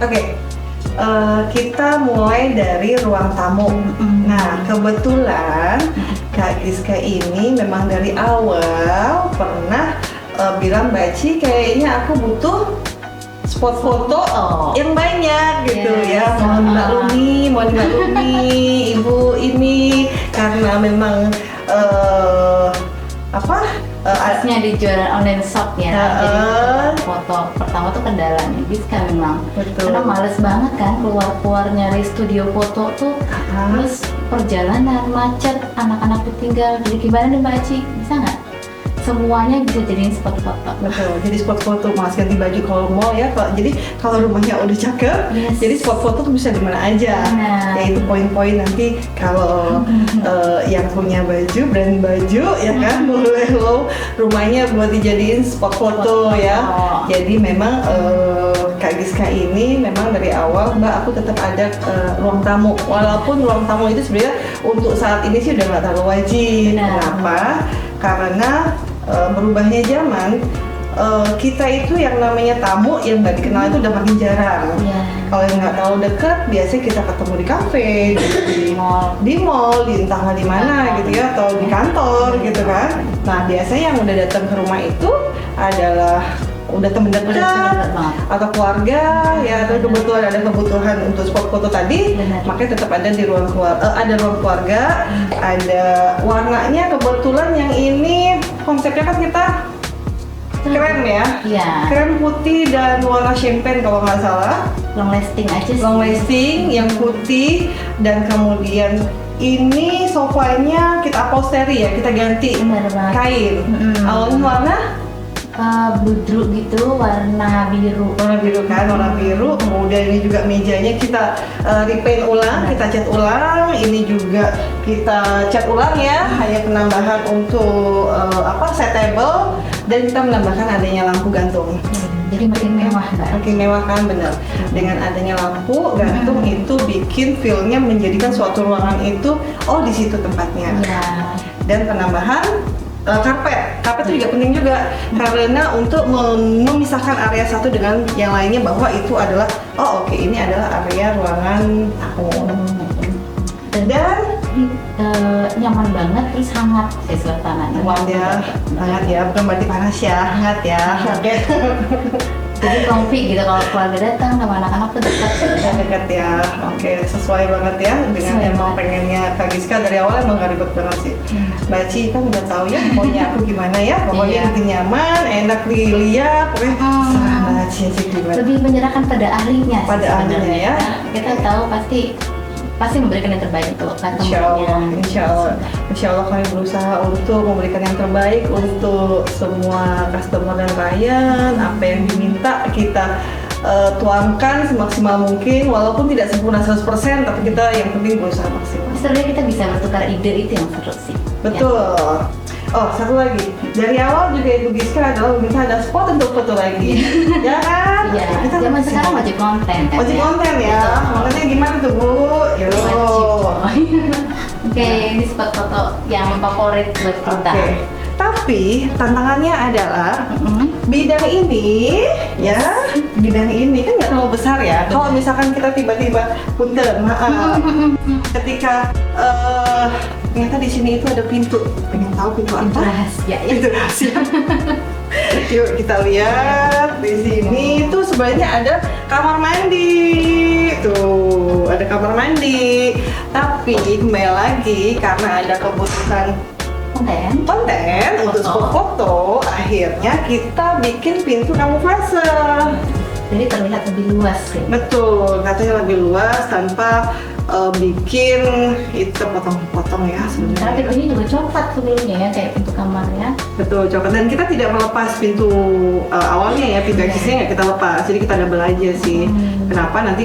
Oke, kita mulai dari ruang tamu. Nah, kebetulan Kak Giska ini memang dari awal pernah bilang, Mbak Ci, kayaknya aku butuh spot foto yang banyak gitu ya. Mohon dimaklumi Ibu ini karena memang Asnya di jualan online shop ya, jadi foto pertama tuh kendalanya Giska memang. Betul. Karena males banget kan keluar nyari studio foto tuh, terus perjalanan macet, anak-anak ditinggal. Jadi gimana nih Mbak Ci, bisa nggak semuanya bisa jadiin spot foto? Betul, jadi spot foto Mas ganti baju kalau mau ya. Jadi kalau rumahnya udah cakep, jadi spot foto tuh bisa di mana aja. Ya itu poin-poin nanti kalau yang punya baju, brand baju ya kan, boleh lo rumahnya buat dijadiin spot foto ya. Jadi memang Kak Giska ini memang dari awal, Mbak, aku tetap ada ruang tamu. Walaupun ruang tamu itu sebenarnya untuk saat ini sih udah nggak terlalu wajib. Kenapa? Karena berubahnya zaman, kita itu yang namanya tamu yang nggak dikenal itu udah makin jarang. Kalau yang nggak terlalu dekat, biasanya kita ketemu di kafe, di mall, di entahlah di mana gitu ya, atau di kantor gitu kan. Nah, biasanya yang udah datang ke rumah itu adalah udah temen dekat atau keluarga ya, atau kebetulan ada kebutuhan untuk spot foto tadi, makanya tetap ada di ruang ada ruang keluarga, ada warnanya kebetulan yang ini konsepnya kan kita krem ya, krem putih dan warna champagne kalau nggak salah. Long lasting aja sih. Long lasting yang putih, dan kemudian ini sofanya kita upholstery ya, kita ganti kain. Awalnya warna bludru gitu, warna biru kan, warna biru. Kemudian ini juga mejanya kita repaint ulang, kita cat ulang. Ini juga kita cat ulang ya, hanya penambahan untuk set table, dan kita menambahkan adanya lampu gantung. Jadi makin mewah Mbak. Makin mewah kan, benar. Dengan adanya lampu gantung itu bikin feel-nya menjadikan suatu ruangan itu di situ tempatnya. Dan penambahan karpet itu juga penting juga, karena untuk memisahkan area satu dengan yang lainnya, bahwa itu adalah ini adalah area ruangan tamu. Dan nyaman banget, terus hangat sih suasananya. Hangat ya, bukan berarti panas ya, hangat ya. Oke. Jadi comfy gitu kalau keluarga datang sama anak-anak tuh dekat ya. Oke, sesuai banget ya dengan emang pengennya Kak Giska dari awal, emang gak ribet banget sih. Mbak Ci kan udah tahu ya pokoknya aku gimana ya, pokoknya bikin nyaman, enak dilihat, pokoknya serah Mbak Ci aja gimana. Lebih menyerahkan pada ahlinya. Pada ahlinya ya. Kita tahu pasti memberikan yang terbaik untuk customer-nya. Insya Allah kami berusaha untuk memberikan yang terbaik untuk semua customer dan klien. Apa yang diminta kita tuangkan semaksimal mungkin, walaupun tidak sempurna 100%, tapi kita yang penting berusaha maksimal. Sebenarnya kita bisa bertukar ide, itu yang seru sih. Betul. Satu lagi, dari awal juga Ibu Giska adalah meminta ada spot untuk foto lagi. Ya kan? Iya, zaman sekarang wajib konten kan? Wajib konten ya. Kontennya gimana tuh Bu? Oke, ini spot foto yang favorit buat kita. Tapi tantangannya adalah bidang ini kan nggak terlalu besar ya. Kalau misalkan kita tiba-tiba punten, ketika ternyata di sini itu ada pintu. Pengen tahu pintu apa? Rahasia ya. Pintu rahasia. Yuk kita lihat di sini tuh sebenarnya ada kamar mandi. Tuh, ada kamar mandi. Tapi kembali lagi karena ada kebutuhan konten untuk spot foto, akhirnya kita bikin pintu kamuflase. Jadi terlihat lebih luas sih. Betul, katanya lebih luas tanpa bikin itu potong-potong ya sebenarnya. Karena pintunya juga coklat sebelumnya ya, kayak pintu kamarnya. Betul, coklat. Dan kita tidak melepas pintu awalnya ya, pintu eksisnya nggak kita lepas. Jadi kita double aja sih. Kenapa? Nanti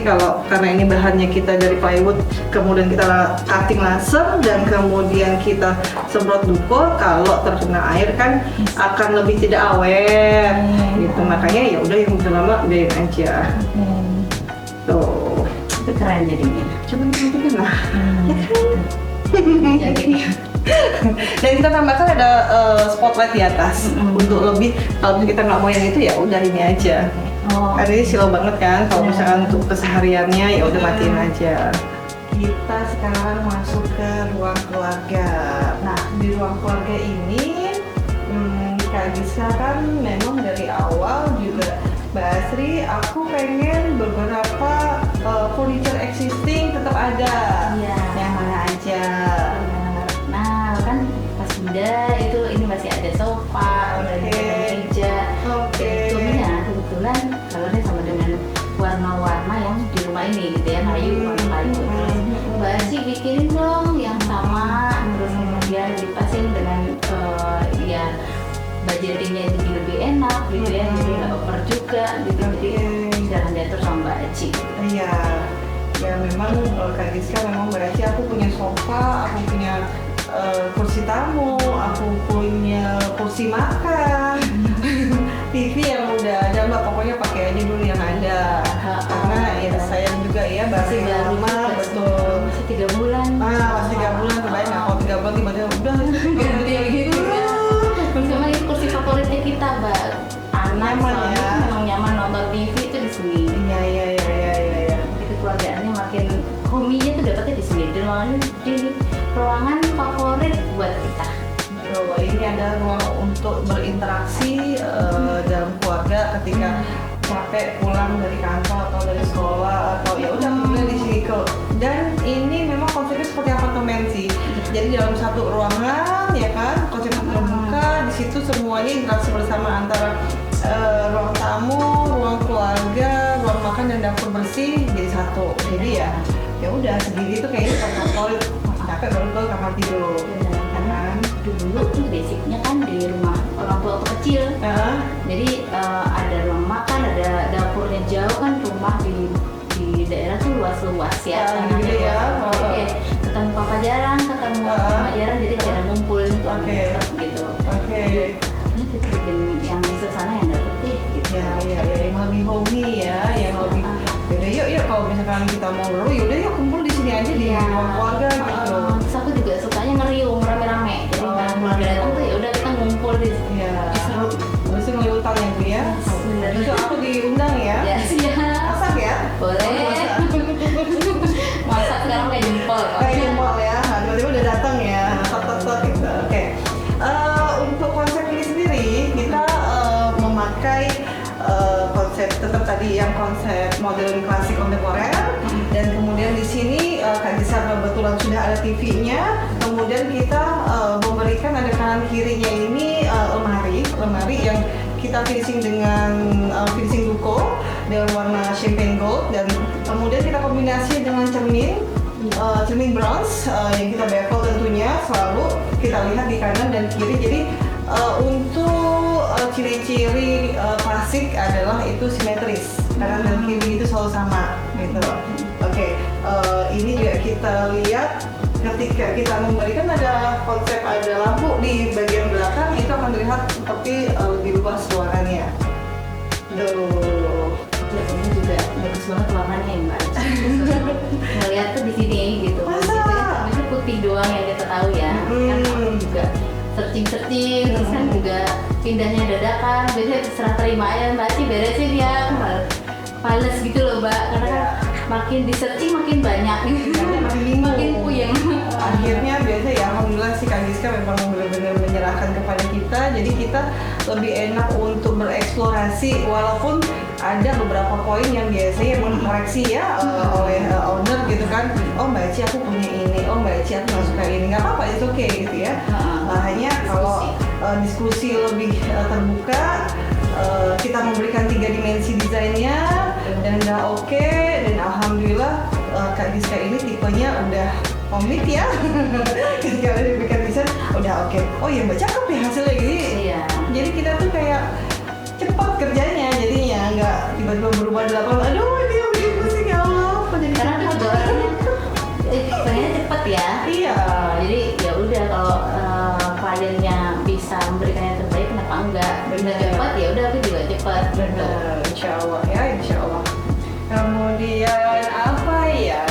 karena ini bahannya kita dari plywood, kemudian kita cutting laser dan kemudian kita semprot duko, kalau terkena air kan akan lebih tidak awet. Gitu. Makanya ya udah yang udah lama biarin aja. Tuh. Itu keren jadinya. Coba kita lah. Ya kan? Dan kita tambahkan ada spotlight di atas untuk lebih, kalau kita nggak mau yang itu ya udah ini aja. Karena ini silau banget kan, kalau misalkan untuk kesehariannya ya udah matiin aja. Kita sekarang masuk ke ruang keluarga. Nah, di ruang keluarga ini Kak Giska kan memang dari awal juga Mbak Asri, aku pengen beberapa furniture existing tetap ada. Yang mana aja? Nah, kan pas pindah itu ini masih ada sofa, ada meja. Untungnya kebetulan colornya sama dengan warna-warna yang di rumah ini gitu ya, kayu warna kayu. Mbak Aci bikinin dong yang sama, terus kemudian dipasin dengan ya budgetingnya jadi lebih enak gitu ya, jadi nggak over juga gitu. Jadi jangan diatur sama Mbak Aci. Iya, ya memang Kak Giska memang berarti aku punya sofa, aku punya kursi tamu, aku punya kursi makan, TV yang udah ada Mbak, pokoknya pakai aja dulu yang ada. Karena ya sayang juga ya masih baru rumah, betul. Masih 3 bulan. Masih 3 bulan kebayang nggak kalau 3 bulan tiba-tiba udah ganti gitu. Sama itu kursi favoritnya kita, Mbak. Anak nyaman ya. Memang nyaman nonton TV itu di sini. Iya. Jadi kekeluargaannya makin homey-nya tuh dapetnya di sini. Di ruangan favorit buat kita. Ini ada ruang untuk berinteraksi dalam keluarga ketika capek pulang dari kantor atau dari sekolah atau ya udah kemudian di sini dan ini memang konsepnya seperti apartemen sih. Jadi dalam satu ruangan ya kan, konsep terbuka, di situ semuanya interaksi bersama antara ruang tamu, ruang keluarga, ruang makan dan dapur bersih jadi satu. Jadi ya udah segini tuh kayaknya favorit. Capek baru ke kamar tidur. Karena dulu tuh basicnya kan di rumah orang tua waktu kecil. Jadi ada ruang makan, ada dapurnya jauh kan, rumah di daerah tuh luas-luas ya. Gitu ya. Ketemu papa jarang, ketemu mama jarang, jadi jarang ngumpul gitu. Ini kita bikin yang di sana yang dapet deh gitu. Ya, yang lebih homey ya, yang lebih. Yaudah yuk kalau misalkan kita mau ngobrol, yaudah yuk kumpul di sini aja di ruang keluarga gitu. Terus aku juga sukanya ngeriung rame-rame. Jadi kalau keluarga datang tuh ya udah kita ngumpul di sini. Seru. Terus ngeliutan ya Bu ya. Itu aku diundang ya. Ya siap. Masak ya? Boleh. Masak sekarang kayak jempol. Kayak jempol ya. Tiba-tiba udah datang ya. Tok gitu. Oke. Untuk konsep ini sendiri kita memakai konsep tetap tadi yang konsep modern klasik kontemporer dan kemudian di sini Kak Giska kebetulan sudah ada TV-nya, kemudian kita memberikan ada kanan kirinya ini lemari yang kita finishing dengan finishing duko dengan warna champagne gold dan kemudian kita kombinasi dengan cermin bronze yang kita bevel tentunya selalu kita lihat di kanan dan kiri. Jadi untuk ciri-ciri klasik adalah itu simetris, kanan dan kiri itu selalu sama gitu. Ini juga kita lihat ketika kita memberikan ada konsep ada lampu di bagian belakang itu akan terlihat seperti lebih luas ruangannya. Ini juga bagus banget warnanya ya Mbak. Ngeliat tuh di sini gitu. Itu putih doang yang kita tahu ya. Kan aku juga searching terus kan juga pindahnya dadakan. Biasanya terserah terima aja Mbak Ci beresin ya. Males gitu loh Mbak. Karena kan makin di searching makin banyak gitu. Makin puyeng. Akhirnya biasa ya alhamdulillah si Kak Giska memang benar-benar menyerahkan kepada kita. Jadi kita lebih enak untuk bereksplorasi walaupun ada beberapa poin yang biasanya mengkoreksi ya oleh owner gitu kan. Oh Mbak Ci aku punya ini, oh Mbak Ci aku nggak suka ini, nggak apa-apa itu oke gitu ya. Hanya kalau diskusi lebih terbuka, kita memberikan 3 dimensi desainnya dan udah oke dan alhamdulillah Kak Giska ini tipenya udah komit ya. Ketika udah diberikan desain udah oke. Oh iya Mbak cakep ya hasilnya gini. Jadi kita tuh kayak cepat kerjanya jadinya nggak tiba-tiba berubah 8. Aduh ini yang bikin pusing ya Allah. Karena juga orangnya pengennya cepet ya. Iya. Jadi ya udah kalau kliennya bisa memberikan yang terbaik kenapa enggak? Benar cepat ya udah aku juga cepat. Benar. Insya Allah ya Insya Allah. Kemudian apa ya?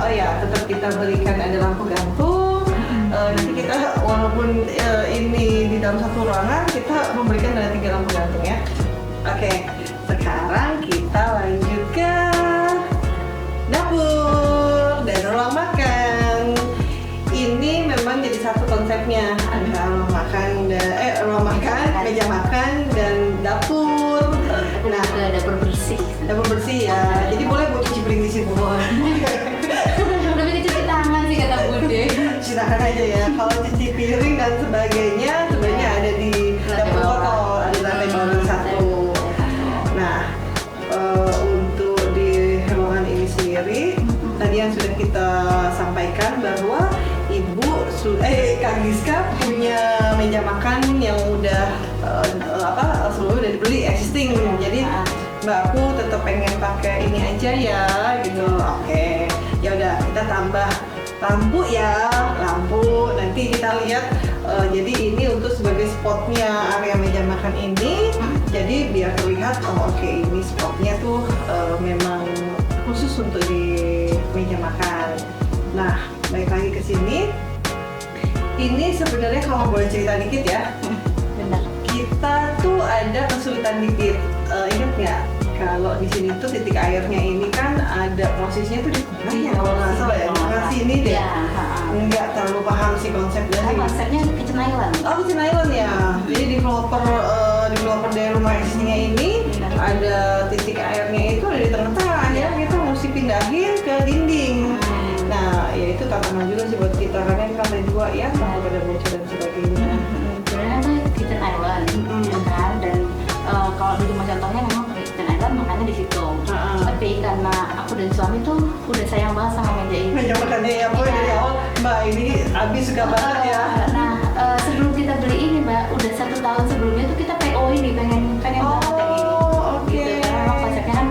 Oh ya tetap kita berikan ada lampu gantung. Nanti kita walaupun ini di dalam satu ruangan kita memberikan ada 3 lampu gantung ya. Oke. Sekarang sekarang kita lanjut ke dapur dan ruang makan. Ini memang jadi satu konsepnya, ada ruang makan, meja makan dan dapur. Nah, dapur bersih. Dapur bersih ya. Jadi boleh buat cuci piring di situ. Lebih ke cuci tangan sih kata Bude. Cuci tangan aja ya. Kalau cuci piring dan sebagainya sebenarnya ada di dapur kotor, ada di lantai bawah satu. Nah, untuk di ruangan ini sendiri, tadi yang sudah kita sampaikan bahwa Kak Giska punya meja makan yang udah sebelumnya udah dibeli existing. Jadi Mbak aku tetap pengen pakai ini aja ya gitu. Oke, ya udah kita tambah lampu ya, lampu. Nanti kita lihat. Jadi ini untuk sebagai spotnya area meja makan ini. Jadi biar terlihat oke, ini spotnya tuh memang khusus untuk di meja makan. Nah, balik lagi ke sini. Ini sebenarnya kalau boleh cerita dikit ya. Benar. Kita tuh ada kesulitan dikit. Ingat nggak? Kalau di sini tuh titik airnya ini kan ada posisinya tuh di tengah ya kalau nggak salah ya. Nah sini deh. Nggak terlalu paham sih konsepnya. Konsepnya Kitchen Island. Oh, Kitchen Island ya. Jadi developer dari rumah existingnya ini ada titik airnya itu ada di tengah-tengah ya. Kita mesti pindahin ke dinding. Nah, ya itu tantangan juga sih buat kita karena ini lantai 2 ya, takut ada bocor dan sebagainya. Sebenarnya itu Kitchen Island, ya kan? Dan kalau di rumah contohnya memang pakai Kitchen Island, makanya di situ. Tapi karena aku dan suami tuh udah sayang banget sama meja ini. Meja makannya ya, boy dari awal Mbak ini Abi suka banget ya. Nah, sebelum kita beli ini Mbak, udah 1 tahun sebelumnya tuh kita PO ini pengen banget yang ini. Oke. Gitu, karena memang konsepnya kan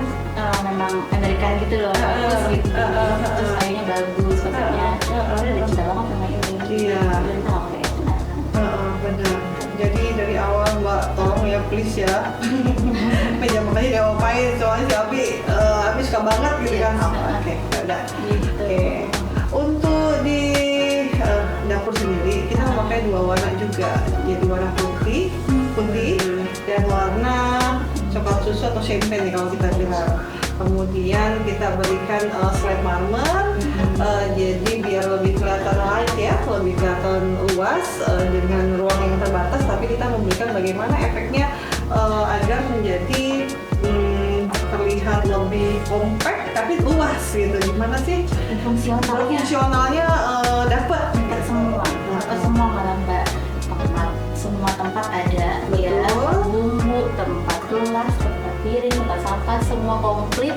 memang American gitu loh, bagus gitu. Terus kayaknya bagus konsepnya. Udah cinta banget sama ini. Iya. Dan kita nggak pakai Kitchen Island. Benar. Jadi dari awal Mbak tolong ya please ya. Meja makannya diapain soalnya si Abi suka banget gitu kan. Oke, ya udah. Oke. Untuk di dapur sendiri kita memakai 2 warna juga. Jadi warna putih dan warna coklat susu atau champagne nih kalau kita bilang. Kemudian kita berikan slab marmer, jadi biar lebih kelihatan light ya, lebih kelihatan luas dengan ruang yang terbatas. Tapi kita memberikan bagaimana efeknya agar menjadi terlihat lebih compact tapi luas gitu. Gimana sih? Fungsionalnya dapat semua malah Mbak. Semua tempat ada ya, bumbu, tempat gelas, tempat piring, tempat sampah, semua komplit.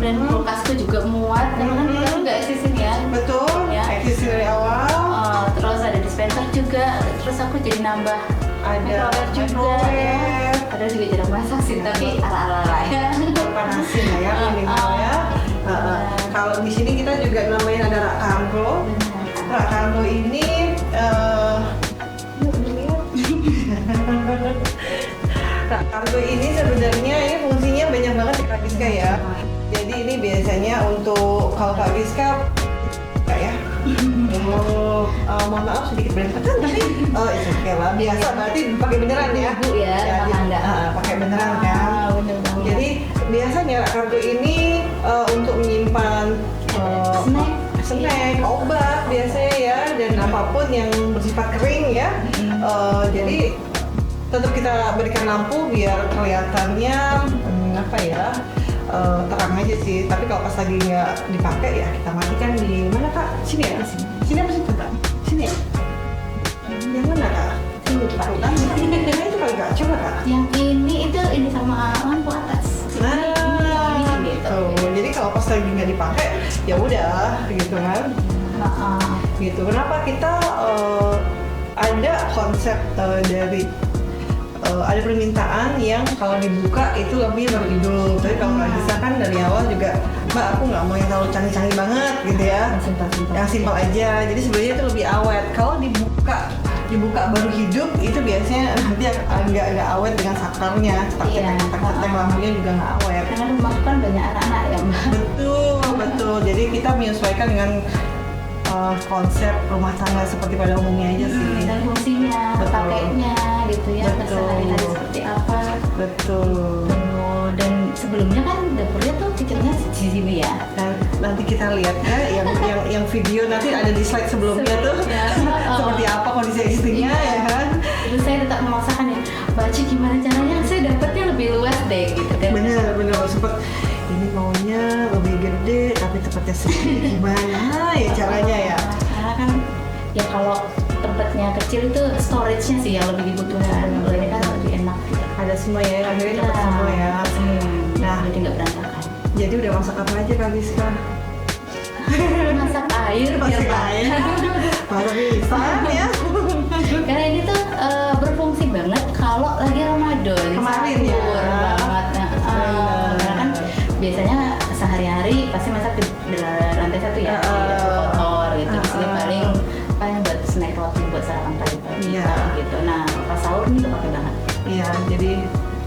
Dan kulkasku juga muat, karena kan kita juga existing ya. Betul, ya. Existing dari awal. Terus ada dispenser juga, terus aku jadi nambah ada juga ya. Padahal juga jarang masak sih, tapi ala-ala ya. Panasin lah ya minimal ya. Kalau di sini kita juga nambahin ada rak kargo. Rak kargo ini rak kargo ini sebenarnya ini fungsinya banyak banget di Kak Giska ya. Jadi ini biasanya untuk kalau Kak Giska ya. Mohon maaf sedikit berantakan tapi itu oke lah biasa berarti pakai beneran ya. Bu ya, pakai beneran kan. Jadi biasanya rak kargo ini untuk menyimpan snack, obat biasanya ya dan apapun yang bersifat kering ya. Jadi tetap kita berikan lampu biar kelihatannya terang aja sih. Tapi kalau pas lagi nggak dipakai ya kita matikan di mana Kak? Sini ya? Sini apa situ Kak? Sini ya? Yang mana Kak? Sini Kak? Itu kali Kak? Coba Kak? Yang ini sama lampu atas. Jadi kalau pas lagi nggak dipakai ya udah gitu kan? Gitu. Kenapa kita ada konsep dari ada permintaan yang kalau dibuka itu lebih berhidup. Tapi kalau nggak bisa kan dari awal juga Mbak aku nggak mau yang terlalu canggih-canggih banget gitu ya. Yang simpel aja. Jadi sebenarnya itu lebih awet. Kalau dibuka baru hidup itu biasanya nanti nggak awet dengan sakarnya. Cetak lampunya juga nggak awet. Karena rumah kan banyak anak-anak ya Mbak. Betul. Jadi kita menyesuaikan dengan konsep rumah tangga seperti pada umumnya aja sih. Dan fungsinya, pakainya gitu ya, keseharian seperti apa. Betul. Dan sebelumnya kan dapurnya tuh kicaunya di sini ya. Nah, nanti kita lihat ya yang video nanti ada di slide sebelumnya tuh seperti apa kondisi existingnya ya kan. Terus saya tetap memaksakan ya, baca gimana caranya saya dapatnya lebih luas deh gitu kan. Bener sempet ini maunya lebih gede tapi tempatnya sedikit gimana ya caranya ya. Karena kan ya kalau tempatnya kecil itu storage-nya sih yang lebih dibutuhkan. Kalau ini kan lebih enak gitu. Ada semua ya, akhirnya dapat semua ya. Nah, jadi nggak berantakan. Jadi udah masak apa aja Kak Giska? Masak air biar banyak. Baru bisa ya. Karena ini tuh berfungsi banget kalau lagi Ramadan. Kemarin ya. Banget. Karena kan biasanya sehari-hari pasti masak di lantai satu ya, kotor gitu. Di sini paling buat snack roti buat sarapan pagi-pagi gitu. Nah, pas sahur ini kepake banget. Iya, jadi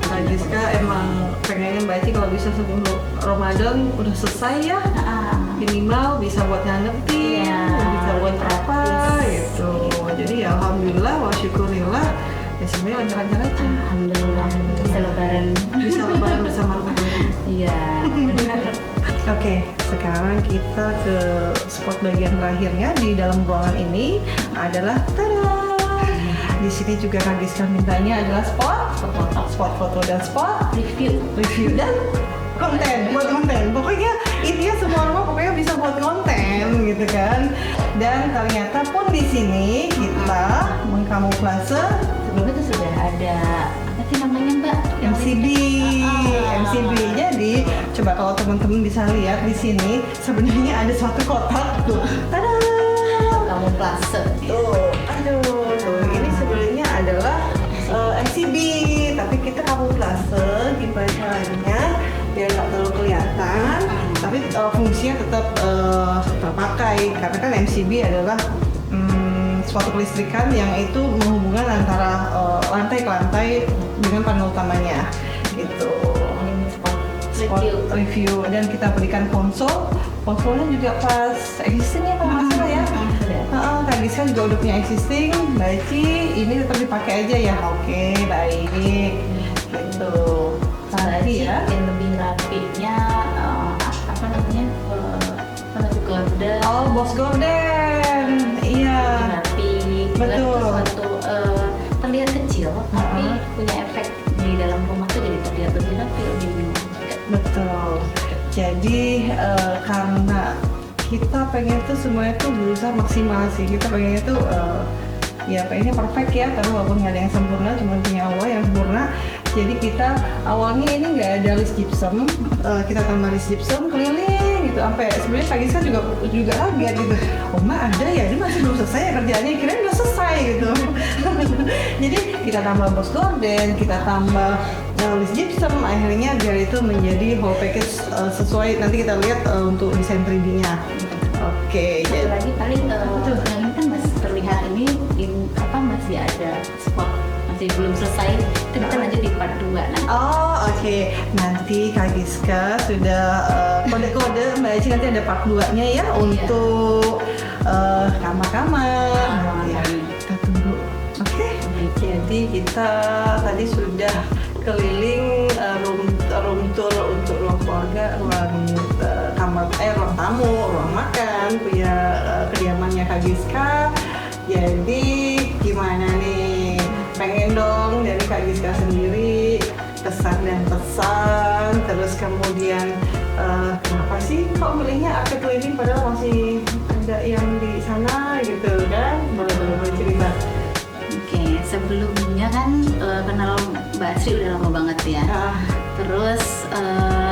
Kak Giska emang pengennya Mbak Ci kalau bisa sebelum Ramadan udah selesai ya. Minimal bisa buat ngangetin, bisa buat apa gitu. Jadi ya alhamdulillah wa syukurillah ya semuanya lancar-lancar aja. Alhamdulillah bisa lebaran bersama keluarga. Iya. Oke, sekarang kita ke spot bagian terakhirnya di dalam ruangan ini adalah tada. Di sini juga Kak Giska mintanya adalah spot foto dan spot review dan buat konten. Pokoknya intinya semua rumah pokoknya bisa buat konten gitu kan. Dan ternyata pun di sini kita mengkamuflase sebelumnya itu sudah ada apa sih namanya Mbak? MCB. Jadi coba kalau teman-teman bisa lihat di sini sebenarnya ada suatu kotak tuh. Tada! Kamuflase. Tuh, tuh ini sebenarnya adalah MCB, tapi kita kamuflase gimana caranya biar nggak terlalu kelihatan, tapi fungsinya tetap terpakai karena kan MCB adalah suatu kelistrikan yang itu menghubungkan antara lantai ke lantai dengan panel utamanya gitu. Spot review dan kita berikan konsolnya juga pas existingnya kalau nggak salah ya. Kak Giska juga udah punya existing, Mbak Ci ini tetap dipakai aja ya. Oke, baik gitu. Nanti ya yang lebih rapinya apa namanya gorden. Oh, Boss Gorden, iya. Rapi. Betul. Suatu terlihat kecil, tapi punya efek di dalam rumah tuh jadi terlihat lebih rapi, lebih minimal. Betul. Jadi karena kita pengen tuh semuanya tuh berusaha maksimal sih. Kita pengennya tuh ya pengennya perfect ya, tapi walaupun nggak ada yang sempurna, cuma punya Allah yang sempurna. Jadi kita awalnya ini nggak ada list gypsum, kita tambah list gypsum keliling gitu. Sampai sebenarnya Kak Giska juga kaget gitu. Oh ma ada ya, ini masih belum selesai ya kerjaannya, kirain udah selesai gitu. Jadi kita tambah Boss Gorden, kita tambah list gypsum, akhirnya biar itu menjadi whole package sesuai nanti kita lihat untuk desain 3D-nya. Oke, jadi lagi paling yang ini kan masih terlihat ini masih ada spot masih belum selesai, itu kita lanjut di part 2 nanti. Oke. Nanti Kak Giska sudah kode-kode Mbak Ci nanti ada part 2-nya ya untuk kamar-kamar. Ya, kita tunggu. Oke. Jadi kita tadi sudah keliling room tour untuk ruang keluarga, ruang ruang tamu, ruang makan, punya kediamannya Kak Giska. Jadi gimana nih? Pengen dong dari Kak Giska sendiri kesan dan pesan, terus kemudian kenapa sih kok milihnya akte cleaning padahal masih ada yang di sana gitu kan? Boleh cerita. Oke, sebelumnya kan kenal Mbak Sri udah lama banget ya. Terus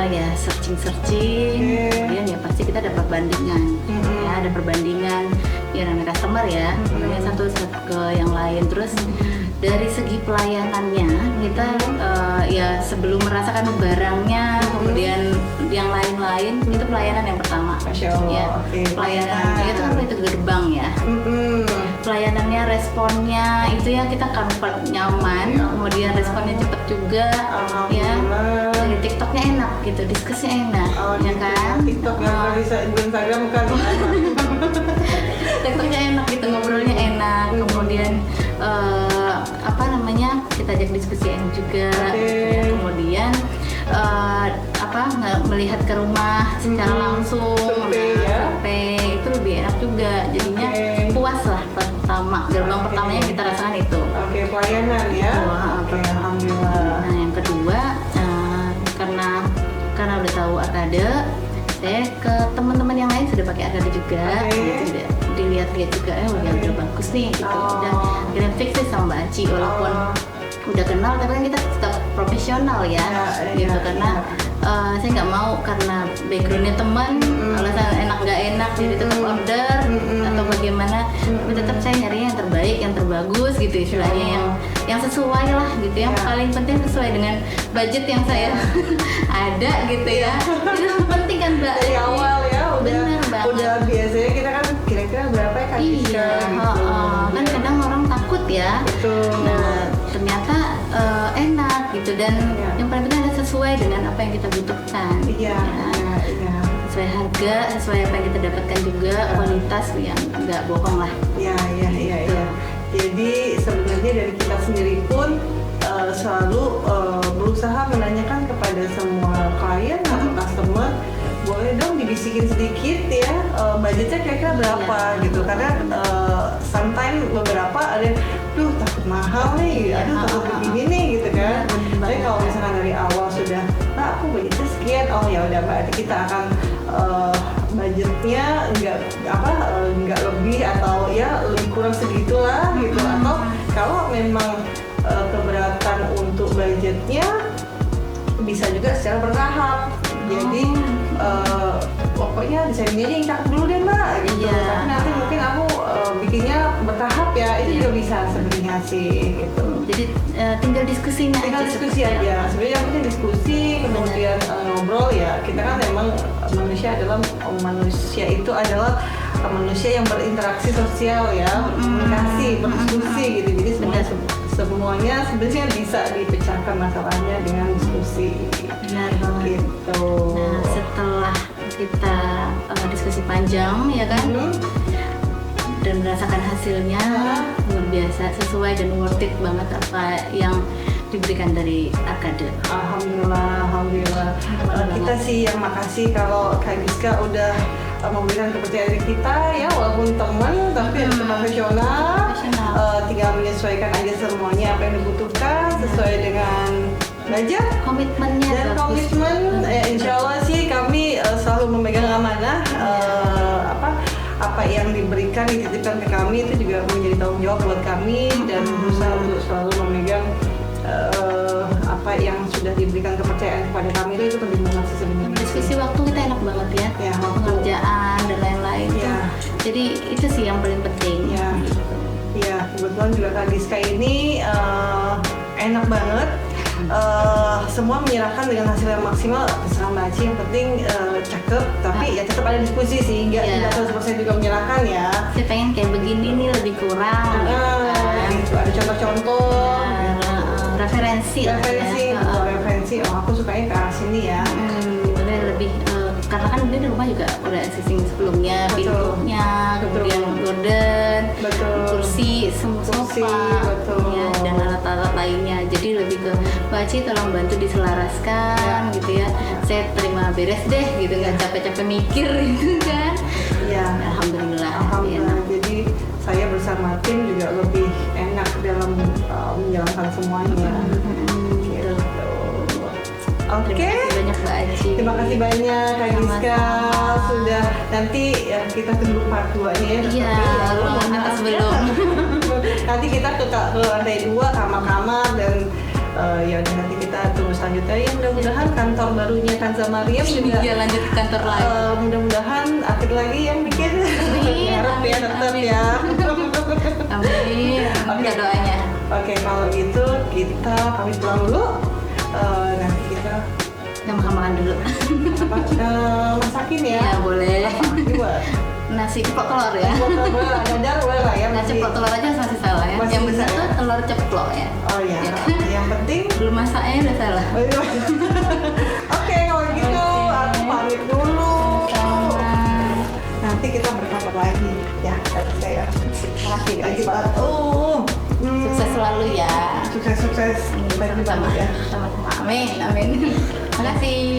ya searching, kemudian ya pasti kita ada perbandingan, ya ada perbandingan ya namanya customer ya, kemudian satu ke yang lain. Terus dari segi pelayanannya kita ya sebelum merasakan barangnya, kemudian yang lain-lain itu pelayanan yang pertama. Masya Allah. Ya, pelayanannya itu kan itu gerbang ya. Pelayanannya, responnya itu ya kita comfort, nyaman, kemudian responnya cepat juga, ya. Dari TikToknya enak gitu, diskusinya enak, ya kan? TikTok yang bisa di Instagram kan? TikToknya enak gitu, ngobrolnya enak, kemudian kita ajak diskusi enak juga, ya. Kemudian nggak melihat ke rumah secara langsung, survei itu lebih enak juga, jadinya puas lah pertama, gerbang pertamanya kita rasakan itu. Pelayanan ya. Alhamdulillah. Nah yang kedua karena udah tahu Arkade, saya ke teman-teman yang lain sudah pakai Arkade juga, gitu, dilihat-lihat juga, udah bagus nih, gitu. Dan fix sih sama Mbak Aci, walaupun udah kenal tapi kan kita tetap profesional ya, gitu. Karena saya nggak mau karena backgroundnya teman, alasan enak nggak enak jadi tetap order atau bagaimana, tapi tetap saya nyari yang terbaik, yang terbagus gitu istilahnya, yang sesuai lah gitu, yang paling penting sesuai dengan budget yang saya ada gitu ya. Itu penting kan Mbak dari awal ya, udah biasanya kita kan kira-kira berapa ya kan? Iya, kan kadang orang takut ya. Betul. Nah ternyata enak gitu, dan yang paling penting adalah sesuai dengan apa yang kita butuhkan. Iya. Sesuai harga, sesuai apa yang kita dapatkan juga, kualitas yang nggak bohong lah. Iya. Jadi sebenarnya dari kita sendiri pun selalu berusaha menanyakan kepada semua klien atau customer, boleh dong dibisikin sedikit ya budgetnya kira-kira berapa gitu, karena sometimes beberapa ada yang takut mahal nih, takut begini nih gitu kan. Tapi kalau misalkan dari awal sudah, aku budgetnya sekian, ya udah berarti kita akan budgetnya nggak lebih atau ya lebih kurang segitulah gitu. Atau kalau memang keberatan untuk budgetnya bisa juga secara bertahap. Jadi pokoknya desainnya aja yang cakep dulu deh Mbak gitu. Tapi nanti mungkin aku bikinnya bertahap ya, itu juga bisa sebenarnya sih gitu. Jadi tinggal diskusi aja. Sebenarnya yang penting diskusi, kemudian ngobrol ya. Kita kan memang manusia itu adalah manusia yang berinteraksi sosial ya, komunikasi, berdiskusi gitu. Jadi semuanya sebenarnya bisa dipecahkan masalahnya dengan diskusi. Benar banget. Gitu. Nah setelah kita diskusi panjang ya kan, dan merasakan hasilnya luar biasa, sesuai dan worth it banget apa yang diberikan dari Arkade. Alhamdulillah. Kita sih yang makasih kalau Kak Giska udah memberikan kepercayaan diri kita ya, walaupun teman tapi harus profesional. Tinggal menyesuaikan aja semuanya apa yang dibutuhkan sesuai dengan budget, komitmennya dan komitmen. Insya Allah sih kami selalu memegang amanah. Apa yang diberikan, dititipkan ke kami itu juga menjadi tanggung jawab buat kami, dan berusaha untuk selalu memegang apa yang sudah diberikan kepercayaan kepada kami itu penting banget sih sebenarnya. Diskusi waktu kita enak banget ya, pengerjaan dan lain-lain. Jadi itu sih yang paling penting. Iya, kebetulan juga Kak Giska ini enak banget. Semua menyerahkan dengan hasil yang maksimal, terserah Mbak Aci, yang penting cakep, tapi ya tetap ada diskusi sih, tidak 100% juga menyerahkan ya. Saya pengen kayak begini nih, lebih kurang gitu. Ada contoh-contoh, referensi. Aku sukanya ke arah sini ya. Lebih karena kan di rumah juga udah existing sebelumnya, pintunya, kemudian gorden, kursi, sofa, ya, dan alat-alat lainnya. Jadi lebih ke Mbak Aci tolong bantu diselaraskan gitu ya. Saya terima beres deh gitu, nggak capek-capek mikir gitu kan. Alhamdulillah. Jadi saya bersama tim juga lebih enak dalam menjalankan semuanya. Terima kasih banyak Mbak Aci. Terima kasih banyak Kak Giska. Sudah, nanti ya kita tunggu part 2-nya ya. Iya, atas belum. Nanti kita ke lantai 2, kamar-kamar, dan ya udah nanti kita tunggu selanjutnya ya. Mudah-mudahan kantor barunya Kanza Mariam juga lanjut ke kantor lain. Mudah-mudahan akhir lagi yang bikin. Harap ya, tetap ya. Amin. Minta doanya. Oke, kalau gitu kita pamit pulang dulu. Nanti kita makan dulu. Masakin ya? Ya boleh. Nasi ceplok telur ya. Boleh lah, dadar boleh lah ya. Nasi ceplok telur aja masih salah ya. Yang benar tuh telur ceplok ya. Oh iya. Yang penting belum masaknya udah salah. Oke, kalau gitu aku pamit dulu. Nanti kita berkabar lagi ya. Saya makasih lagi banget. Sukses selalu ya. Sukses. Sama-sama ya. Sama-sama. Amin. Makasih.